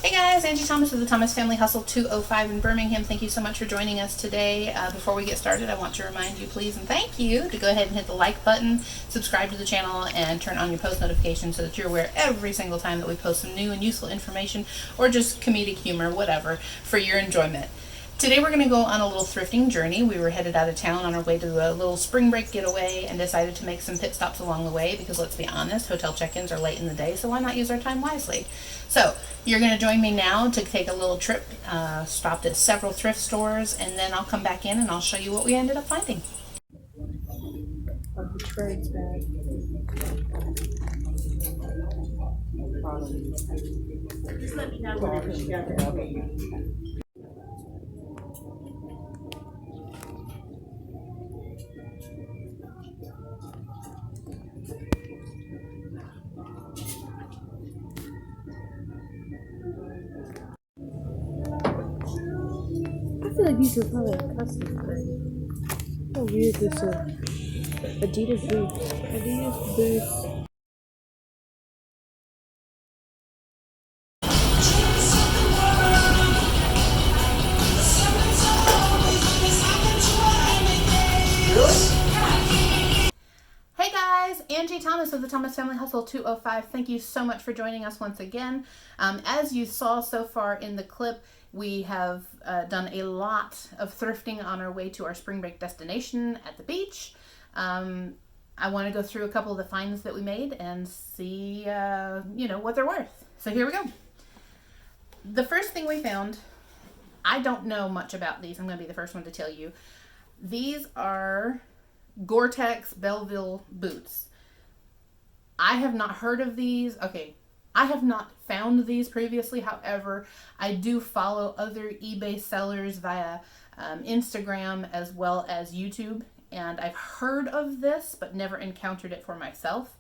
Hey guys, Angie Thomas of the Thomas Family Hustle 205 in Birmingham. Thank you so much for joining us today. Before we get started, I want to remind you, please, and thank you, to go ahead and hit the like button, subscribe to the channel, and turn on your post notifications so that you're aware every single time that we post some new and useful information or just comedic humor, whatever, for your enjoyment. Today we're going to go on a little thrifting journey. We were headed out of town on our way to a little spring break getaway and decided to make some pit stops along the way because, let's be honest, hotel check-ins are late in the day, so why not use our time wisely? So you're going to join me now to take a little trip. Stopped at several thrift stores, and then I'll come back in and I'll show you what we ended up finding. The trades bag. Just let me know whenever you go. I feel like these are probably a custom thing. How weird this is. Adidas boots. Adidas boots. Hey guys, Angie Thomas of the Thomas Family Hustle 205. Thank you so much for joining us once again. As you saw so far in the clip, we have done a lot of thrifting on our way to our spring break destination at the beach. I want to go through a couple of the finds that we made and see, what they're worth. So here we go. The first thing we found, I don't know much about these. I'm going to be the first one to tell you. These are Gore-Tex Belleville boots. I have not heard of these. Okay, I have not found these previously. However, I do follow other eBay sellers via Instagram as well as YouTube, and I've heard of this but never encountered it for myself.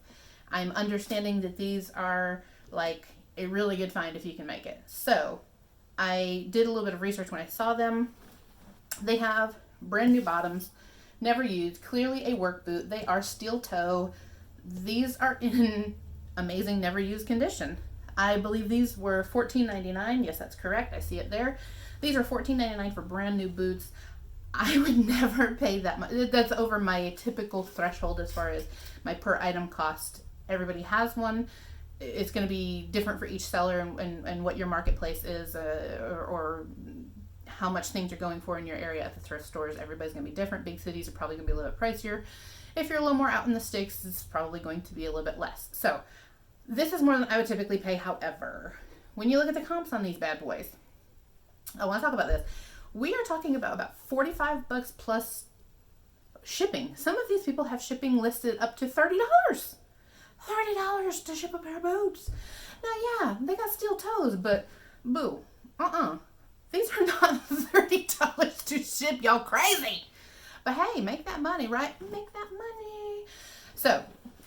I'm understanding that these are like a really good find if you can make it. So I did a little bit of research when I saw them. They have brand new bottoms, never used, clearly a work boot. They are steel toe. These are in amazing, never used condition. I believe these were $14.99. Yes, that's correct. I see it there. These are $14.99 for brand new boots. I would never pay that much. That's over my typical threshold as far as my per item cost. Everybody has one. It's going to be different for each seller and what your marketplace is or how much things are going for in your area at the thrift stores. Everybody's going to be different. Big cities are probably going to be a little bit pricier. If you're a little more out in the sticks, it's probably going to be a little bit less. So this is more than I would typically pay. However, when you look at the comps on these bad boys, I want to talk about this. We are talking about $45 plus shipping. Some of these people have shipping listed up to $30. $30 to ship a pair of boots. Now, yeah, they got steel toes, but boo, these are not $30 to ship. Y'all crazy. But hey, make that money, right? Make that money. So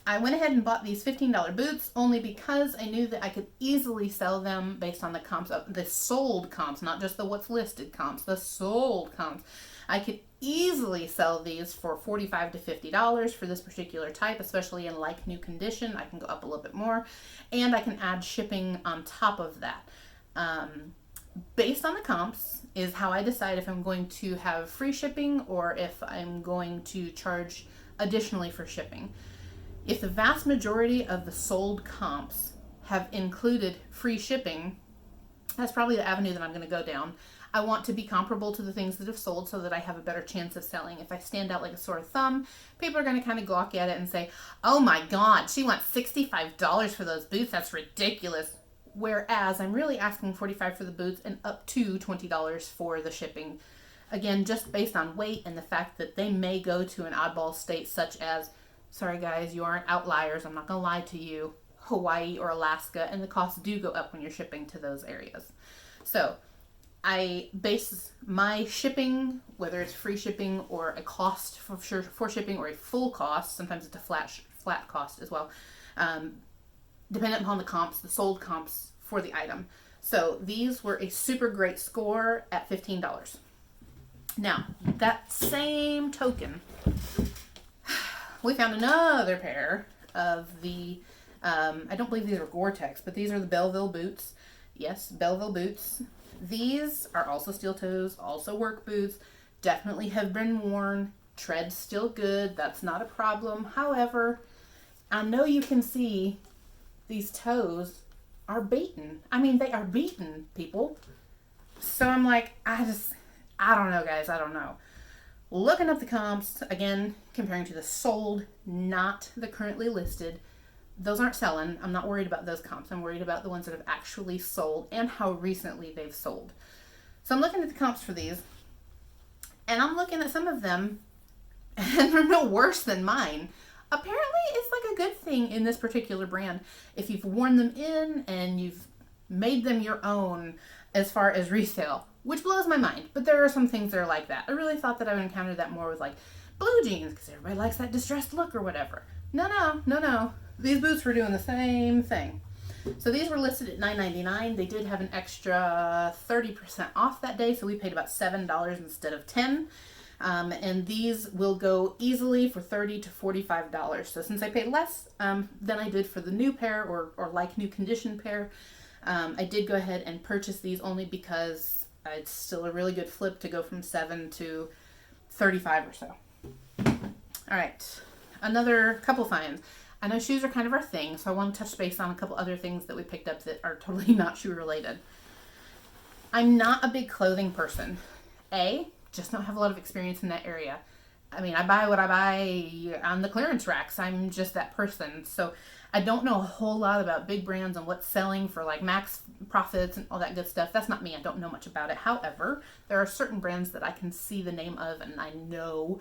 I went ahead and bought these $15 boots only because I knew that I could easily sell them based on the comps, the sold comps, not just the what's listed comps, the sold comps. I could easily sell these for $45 to $50 for this particular type, especially in like new condition. I can go up a little bit more, and I can add shipping on top of that. Based on the comps is how I decide if I'm going to have free shipping or if I'm going to charge additionally for shipping. If the vast majority of the sold comps have included free shipping, that's probably the avenue that I'm going to go down. I want to be comparable to the things that have sold so that I have a better chance of selling. If I stand out like a sore thumb, people are going to kind of gawk at it and say, oh my God, she wants $65 for those boots. That's ridiculous. Whereas I'm really asking $45 for the boots and up to $20 for the shipping. Again, just based on weight and the fact that they may go to an oddball state such as, sorry guys, you aren't outliers, I'm not going to lie to you, Hawaii or Alaska, and the costs do go up when you're shipping to those areas. So I base my shipping, whether it's free shipping or a cost for shipping or a full cost, sometimes it's a flat cost as well, dependent upon the comps, the sold comps for the item. So these were a super great score at $15. Now, that same token, we found another pair of the, I don't believe these are Gore-Tex, but these are the Belleville boots Yes, Belleville boots. These are also steel toes, also work boots. Definitely have been worn. Tread's still good. That's not a problem. However, I know you can see these toes are beaten. I mean, they are beaten, people. So I'm like, I don't know, guys. I don't know. Looking up the comps, again, comparing to the sold, not the currently listed. Those aren't selling. I'm not worried about those comps. I'm worried about the ones that have actually sold and how recently they've sold. So I'm looking at the comps for these, and I'm looking at some of them, and they're no worse than mine. Apparently, it's like a good thing in this particular brand. If you've worn them in and you've made them your own as far as resale, which blows my mind. But there are some things that are like that. I really thought that I would encounter that more with like blue jeans because everybody likes that distressed look or whatever. No. These boots were doing the same thing. So these were listed at $9.99. They did have an extra 30% off that day, so we paid about $7 instead of $10. And these will go easily for $30 to $45. So since I paid less than I did for the new pair or like new condition pair, I did go ahead and purchase these only because it's still a really good flip to go from $7 to $35 or so. All right, another couple finds. I know shoes are kind of our thing, so I want to touch base on a couple other things that we picked up that are totally not shoe related. I'm not a big clothing person. Just don't have a lot of experience in that area. I mean, I buy what I buy on the clearance racks. I'm just that person. So I don't know a whole lot about big brands and what's selling for like max profits and all that good stuff. That's not me. I don't know much about it. However, there are certain brands that I can see the name of and I know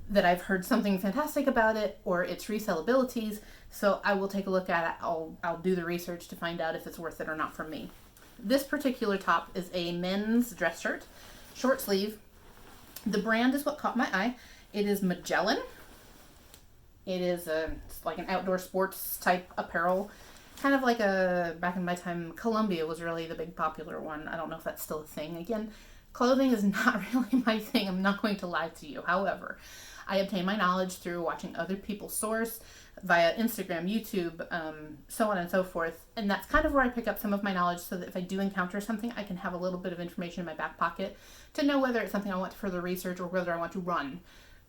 that I've heard something fantastic about it or its resale abilities. So I will take a look at it. I'll do the research to find out if it's worth it or not for me. This particular top is a men's dress shirt, short sleeve. The brand is what caught my eye. It is Magellan. It is it's like an outdoor sports type apparel. Kind of like back in my time, Columbia was really the big popular one. I don't know if that's still a thing. Again, clothing is not really my thing. I'm not going to lie to you. However, I obtain my knowledge through watching other people source via Instagram, YouTube, so on and so forth. And that's kind of where I pick up some of my knowledge so that if I do encounter something, I can have a little bit of information in my back pocket to know whether it's something I want to further research or whether I want to run,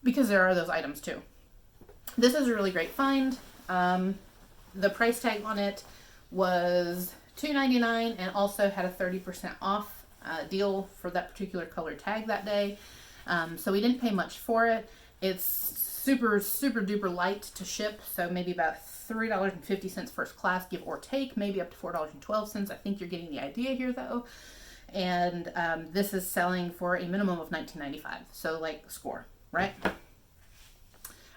because there are those items too. This is a really great find. The price tag on it was $2.99 and also had a 30% off deal for that particular color tag that day. So we didn't pay much for it. It's super duper light to ship, so maybe about $3.50 first class, give or take, maybe up to $4.12. I think you're getting the idea here though. And this is selling for a minimum of $19.95, so like score, right? All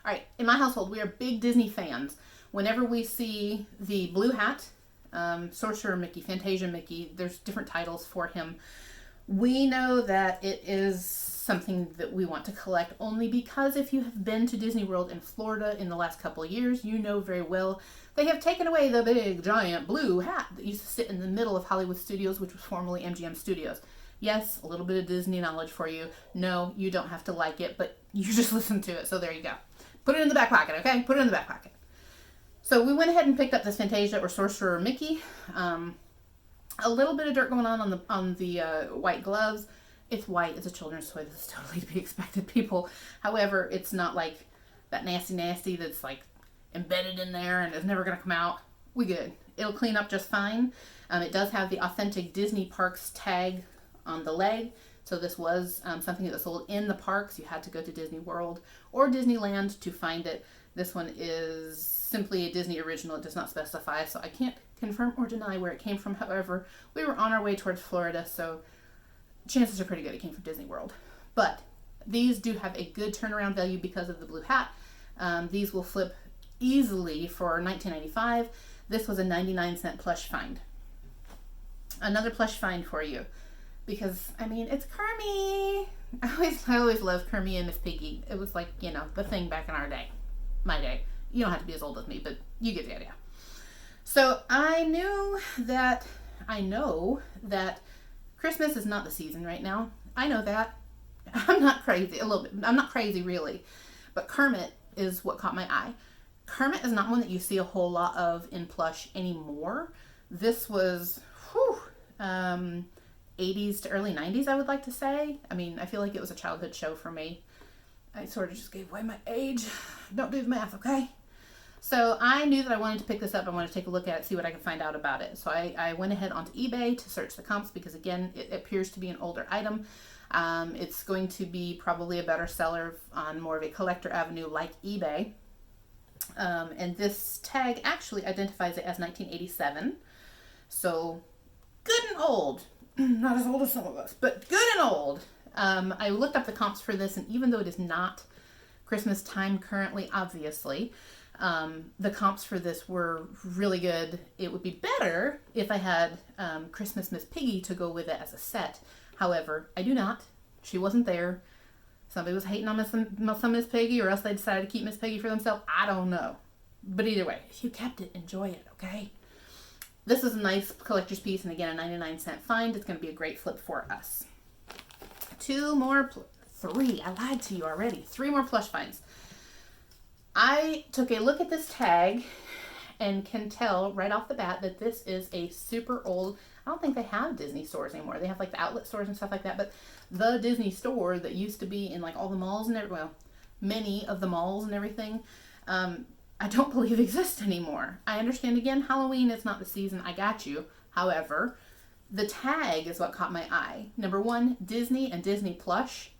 right, in my household, we are big Disney fans. Whenever we see the blue hat, Sorcerer Mickey, Fantasia Mickey, there's different titles for him. We know that it is something that we want to collect only because if you have been to Disney World in Florida in the last couple of years, you know very well they have taken away the big giant blue hat that used to sit in the middle of Hollywood Studios, which was formerly MGM Studios. Yes, a little bit of Disney knowledge for you. No, you don't have to like it, but you just listen to it, so there you go. Put it in the back pocket, okay? Put it in the back pocket. So we went ahead and picked up this Fantasia or Sorcerer Mickey. A little bit of dirt going on the white gloves. It's white. It's a children's toy. This is totally to be expected, people. However, it's not like that nasty that's like embedded in there and is never going to come out. We good. It'll clean up just fine. It does have the authentic Disney Parks tag on the leg. So this was something that was sold in the parks. You had to go to Disney World or Disneyland to find it. This one is simply a Disney original. It does not specify, so I can't confirm or deny where it came from. However, we were on our way towards Florida, so chances are pretty good it came from Disney World. But these do have a good turnaround value because of the blue hat. These will flip easily for $19.95. This was a 99-cent plush find. Another plush find for you. Because, I mean, it's Kermie. I always loved Kermie and Miss Piggy. It was like, you know, the thing back in our day. My day. You don't have to be as old as me, but you get the idea. So I know that Christmas is not the season right now. I know that. I'm not crazy. A little bit. I'm not crazy, really. But Kermit is what caught my eye. Kermit is not one that you see a whole lot of in plush anymore. This was, 80s to early 90s, I would like to say. I mean, I feel like it was a childhood show for me. I sort of just gave away my age. Don't do the math, okay? So I knew that I wanted to pick this up. I wanted to take a look at it, see what I could find out about it. So I went ahead onto eBay to search the comps because, again, it appears to be an older item. It's going to be probably a better seller on more of a collector avenue like eBay. And this tag actually identifies it as 1987. So good and old. Not as old as some of us, but good and old. I looked up the comps for this, and even though it is not Christmas time currently, obviously, the comps for this were really good. It would be better if I had Christmas Miss Piggy to go with it as a set. However, I do not. She wasn't there. Somebody was hating on some Miss Piggy, or else they decided to keep Miss Piggy for themselves. I don't know. But either way, if you kept it, enjoy it, okay? This is a nice collector's piece, and again, a 99-cent find. It's going to be a great flip for us. Three. I lied to you already. 3 more plush finds. I took a look at this tag and can tell right off the bat that this is a super old. I don't think they have Disney stores anymore. They have like the outlet stores and stuff like that, but the Disney store that used to be in like all the malls and many of the malls and everything, I don't believe exists anymore. I understand, again, Halloween is not the season. I got you. However, the tag is what caught my eye. Number 1, Disney and Disney plush.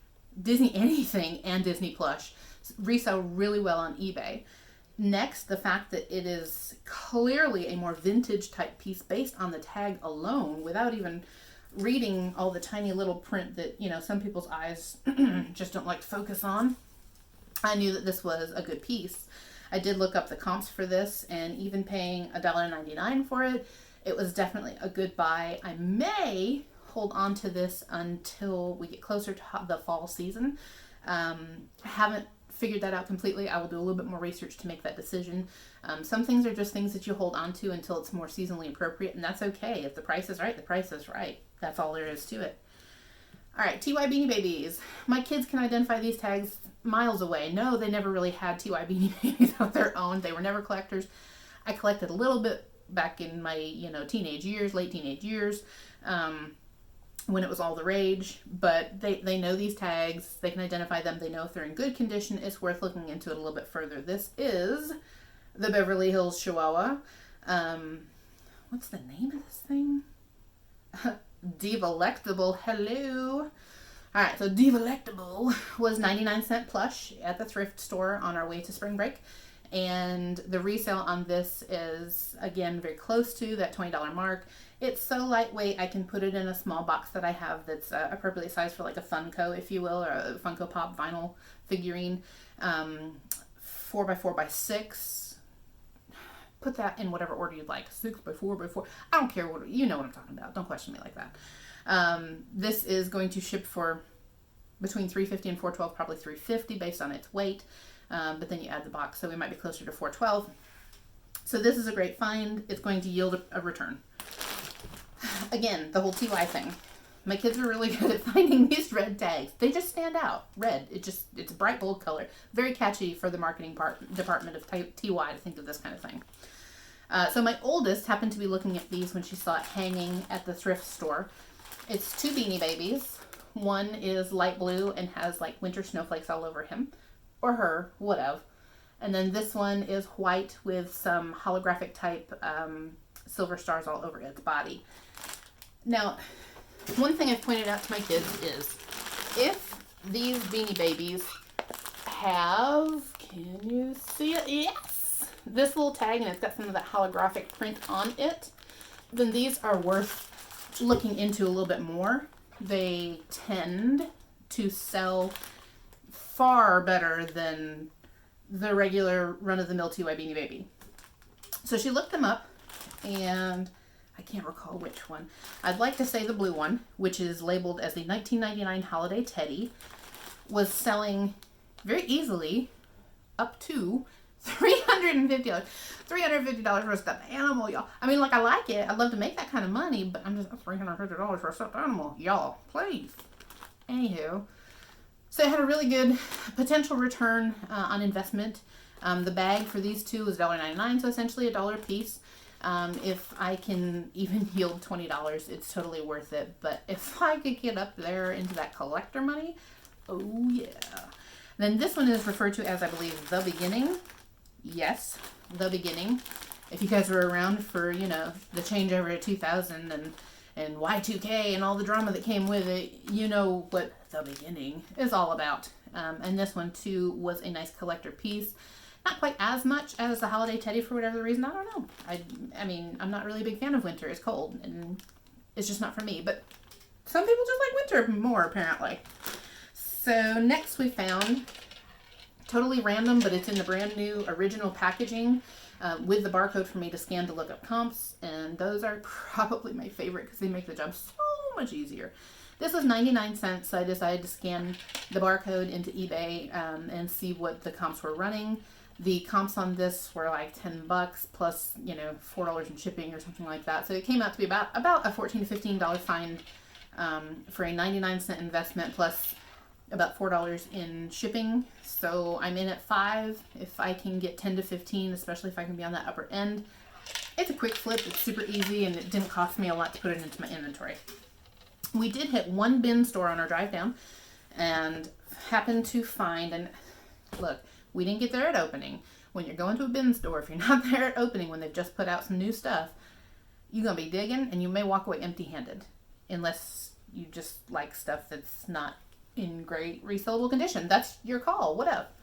Disney anything and Disney plush resell really well on eBay. Next, the fact that it is clearly a more vintage type piece based on the tag alone, without even reading all the tiny little print that, some people's eyes just don't like to focus on. I knew that this was a good piece. I did look up the comps for this, and even paying $1.99 for it, it was definitely a good buy. I may hold on to this until we get closer to the fall season. I haven't figured that out completely. I will do a little bit more research to make that decision. Some things are just things that you hold on to until it's more seasonally appropriate, and that's okay. If the price is right, the price is right. That's all there is to it. All right, TY Beanie Babies. My kids can identify these tags miles away. No, they never really had TY Beanie Babies of their own. They were never collectors. I collected a little bit back in my, teenage years, late teenage years, when it was all the rage, but they know these tags. They can identify them. They know if they're in good condition. It's worth looking into it a little bit further. This is the Beverly Hills Chihuahua. What's the name of this thing? Divalectable. Hello. All right, so Divalectable was 99-cent plush at the thrift store on our way to spring break. And the resale on this is, again, very close to that $20 mark. It's so lightweight, I can put it in a small box that I have that's appropriately sized for like a Funko, if you will, or a Funko Pop vinyl figurine. 4x4x6. Put that in whatever order you'd like. 6x4x4. I don't care what, you know what I'm talking about. Don't question me like that. This is going to ship for between $3.50 and $4.12, probably $3.50 based on its weight. But then you add the box, so we might be closer to $4.12. So this is a great find. It's going to yield a return. Again, the whole TY thing. My kids are really good at finding these red tags. They just stand out. Red. It's a bright, bold color. Very catchy for the marketing department of TY to think of this kind of thing. So my oldest happened to be looking at these when she saw it hanging at the thrift store. It's 2 Beanie Babies. One is light blue and has like winter snowflakes all over him. Or her, whatever. And then this one is white with some holographic type silver stars all over its body. Now, one thing I've pointed out to my kids is, if these Beanie Babies have, can you see it? Yes! This little tag, and it's got some of that holographic print on it, then these are worth looking into a little bit more. They tend to sell far better than the regular run-of-the-mill TY Beanie Baby. So she looked them up, and I can't recall which one. I'd like to say the blue one, which is labeled as the 1999 Holiday Teddy, was selling very easily up to $350. $350 for a stuffed animal, y'all. I mean, like, I like it. I'd love to make that kind of money, but I'm just $350 for a stuffed animal. Y'all, please. Anywho. So it had a really good potential return on investment. The bag for these two was $1.99, so essentially $1 a piece. If I can even yield $20, it's totally worth it. But if I could get up there into that collector money, oh yeah. Then this one is referred to as, I believe, The Beginning. Yes, The Beginning. If you guys were around for, you know, the changeover to 2000 and Y2K and all the drama that came with it, you know what The Beginning is all about. And this one, too, was a nice collector piece. Not quite as much as the holiday teddy for whatever reason. I don't know. I mean, I'm not really a big fan of winter. It's cold, and it's just not for me. But some people just like winter more, apparently. So next we found, totally random, but it's in the brand new original packaging with the barcode for me to scan to look up comps. And those are probably my favorite because they make the job so much easier. This was 99 cents, so I decided to scan the barcode into eBay and see what the comps were running. The comps on this were like $10 plus, you know, $4 in shipping or something like that. So it came out to be about a $14 to $15 fine for a 99-cent investment plus about $4 in shipping. So I'm in at 5 if I can get 10 to 15, especially if I can be on that upper end. It's a quick flip. It's super easy, and it didn't cost me a lot to put it into my inventory. We did hit one bin store on our drive down and happened to find, and look, we didn't get there at opening. When you're going to a bin store, if you're not there at opening when they've just put out some new stuff, you're going to be digging and you may walk away empty-handed unless you just like stuff that's not in great resellable condition. That's your call. What up?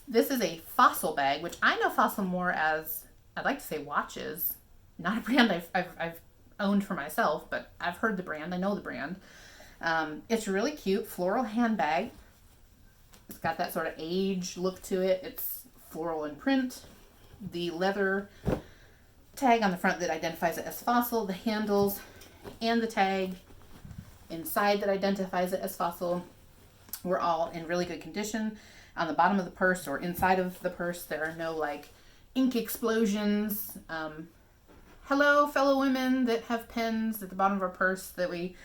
This is a Fossil bag, which I know Fossil more as, I'd like to say, watches. Not a brand I've owned for myself, but I've heard the brand. I know the brand. It's really cute. Floral handbag. It's got that sort of age look to it. It's floral in print. The leather tag on the front that identifies it as Fossil, the handles, and the tag inside that identifies it as Fossil were all in really good condition. On the bottom of the purse or inside of the purse, there are no like ink explosions. Hello, fellow women that have pens at the bottom of our purse that we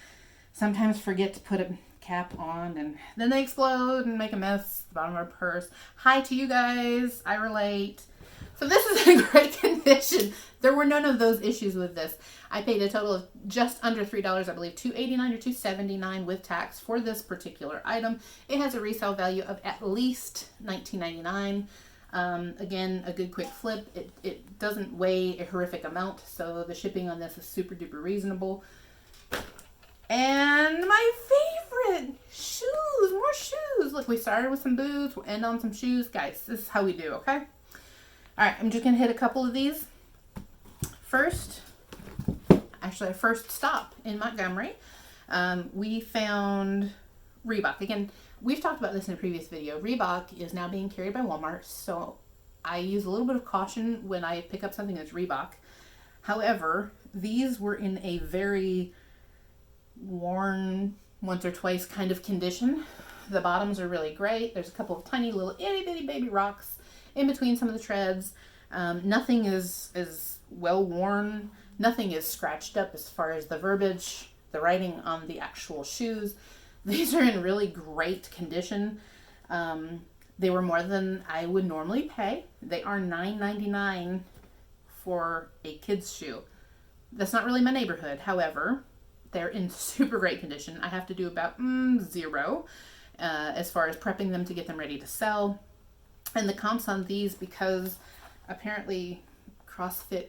sometimes forget to put a cap on and then they explode and make a mess at the bottom of our purse. Hi to you guys. I relate. So this is in great condition. There were none of those issues with this. I paid a total of just under $3, I believe $2.89 or $2.79 with tax for this particular item. It has a resale value of at least $19.99. Again, a good quick flip. It doesn't weigh a horrific amount, so the shipping on this is super duper reasonable. And my favorite, shoes, more shoes. Look, we started with some boots, we'll end on some shoes. Guys, this is how we do, okay? All right, I'm just gonna hit a couple of these. First, actually our first stop in Montgomery, we found Reebok. Again, we've talked about this in a previous video. Reebok is now being carried by Walmart, so I use a little bit of caution when I pick up something that's Reebok. However, these were in a very worn once or twice kind of condition. The bottoms are really great. There's a couple of tiny little itty bitty baby rocks in between some of the treads. Nothing is well worn. Nothing is scratched up as far as the verbiage, the writing on the actual shoes. These are in really great condition. They were more than I would normally pay. They are $9.99 for a kid's shoe. That's not really my neighborhood. However, they're in super great condition. I have to do about zero as far as prepping them to get them ready to sell. And the comps on these, because apparently CrossFit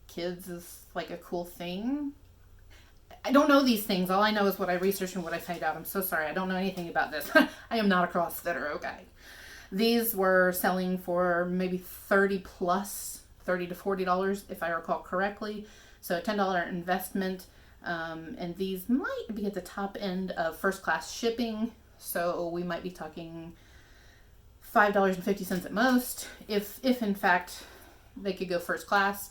Kids is like a cool thing. I don't know these things. All I know is what I researched and what I find out. I'm so sorry. I don't know anything about this. I am not a CrossFitter, okay? These were selling for maybe $30 to $40 if I recall correctly. So a $10 investment. And these might be at the top end of first class shipping. So we might be talking $5.50 at most, if in fact they could go first class.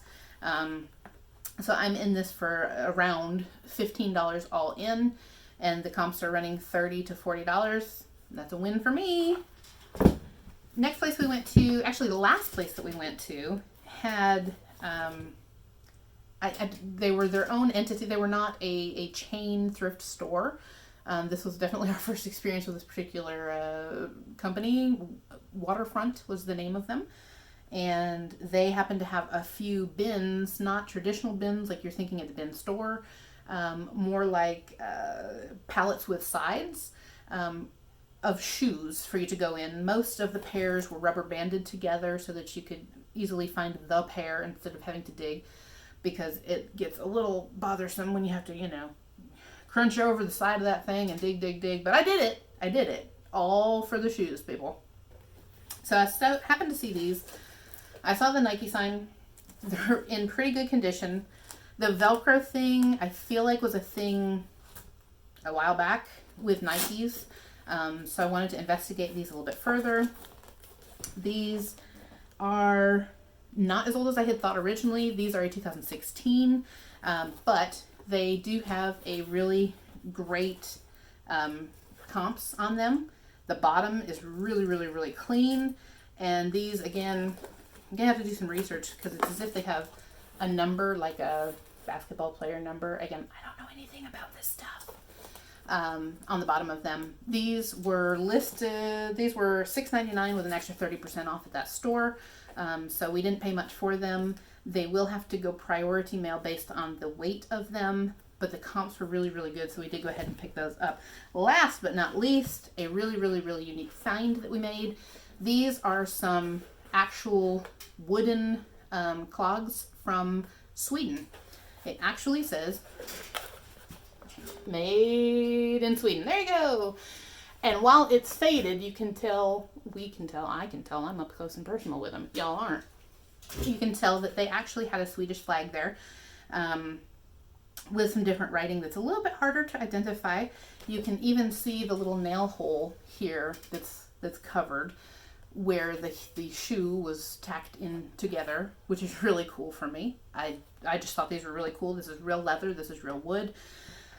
So I'm in this for around $15 all in, and the comps are running $30 to $40. That's a win for me. Next place we went to, actually the last place that we went to, had they were their own entity. They were not a chain thrift store. This was definitely our first experience with this particular company. Waterfront was the name of them. and they happen to have a few bins, not traditional bins like you're thinking at the bin store, more like pallets with sides of shoes for you to go in. Most of the pairs were rubber banded together so that you could easily find the pair instead of having to dig, because it gets a little bothersome when you have to, you know, crunch over the side of that thing and dig. But I did it. All for the shoes, people. So I happened to see these. I saw the Nike sign. They're in pretty good condition. The Velcro thing, I feel like, was a thing a while back with Nikes. So I wanted to investigate these a little bit further. These are not as old as I had thought originally. These are a 2016, but they do have a really great comps on them. The bottom is really clean, and these, again, I'm gonna have to do some research because it's as if they have a number, like a basketball player number. Again, I don't know anything about this stuff. On the bottom of them, these were listed. These were $6.99 with an extra 30% off at that store. So we didn't pay much for them. They will have to go priority mail based on the weight of them, but the comps were really good, so we did go ahead and pick those up. Last but not least, a really unique find that we made. These are some actual wooden clogs from Sweden. It actually says made in Sweden. There you go. And while it's faded, you can tell, I can tell, I'm up close and personal with them. Y'all aren't. You can tell that they actually had a Swedish flag there, with some different writing that's a little bit harder to identify. You can even see the little nail hole here that's covered where the shoe was tacked in together, which is really cool for me. I just thought these were really cool. This is real leather. This is real wood.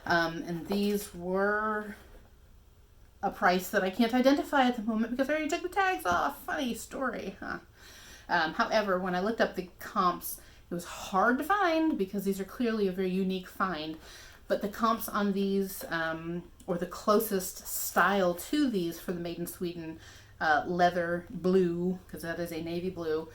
And these were a price that I can't identify at the moment because I already took the tags off. Funny story, huh? However, when I looked up the comps, it was hard to find because these are clearly a very unique find. But the comps on these, or the closest style to these for the Made in Sweden leather blue, because that is a navy blue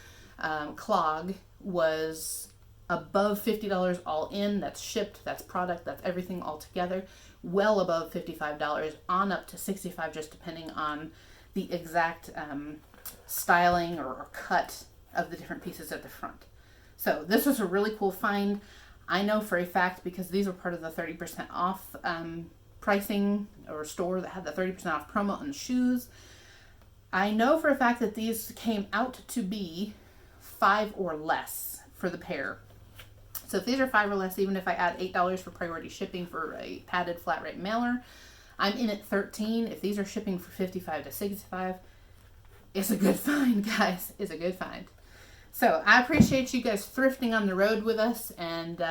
clog, was above $50 all in. That's shipped, that's product, that's everything all together. Well above $55, on up to $65, just depending on the exact styling or cut of the different pieces at the front. So this was a really cool find. I know for a fact, because these were part of the 30% off pricing, or store that had the 30% off promo on shoes. I know for a fact that these came out to be $5 or less for the pair. So if these are $5 or less, even if I add $8 for priority shipping for a padded flat rate mailer, I'm in at $13. If these are shipping for $55 to $65, it's a good find, guys. It's a good find. So I appreciate you guys thrifting on the road with us and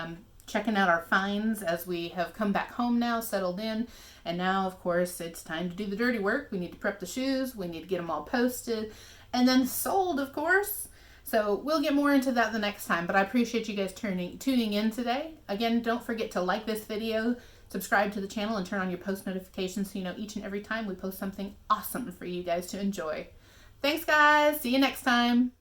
checking out our finds as we have come back home now, settled in. And now, of course, it's time to do the dirty work. We need to prep the shoes. We need to get them all posted and then sold, of course. So we'll get more into that the next time, but I appreciate you guys tuning in today. Again, don't forget to like this video, subscribe to the channel, and turn on your post notifications so you know each and every time we post something awesome for you guys to enjoy. Thanks, guys. See you next time.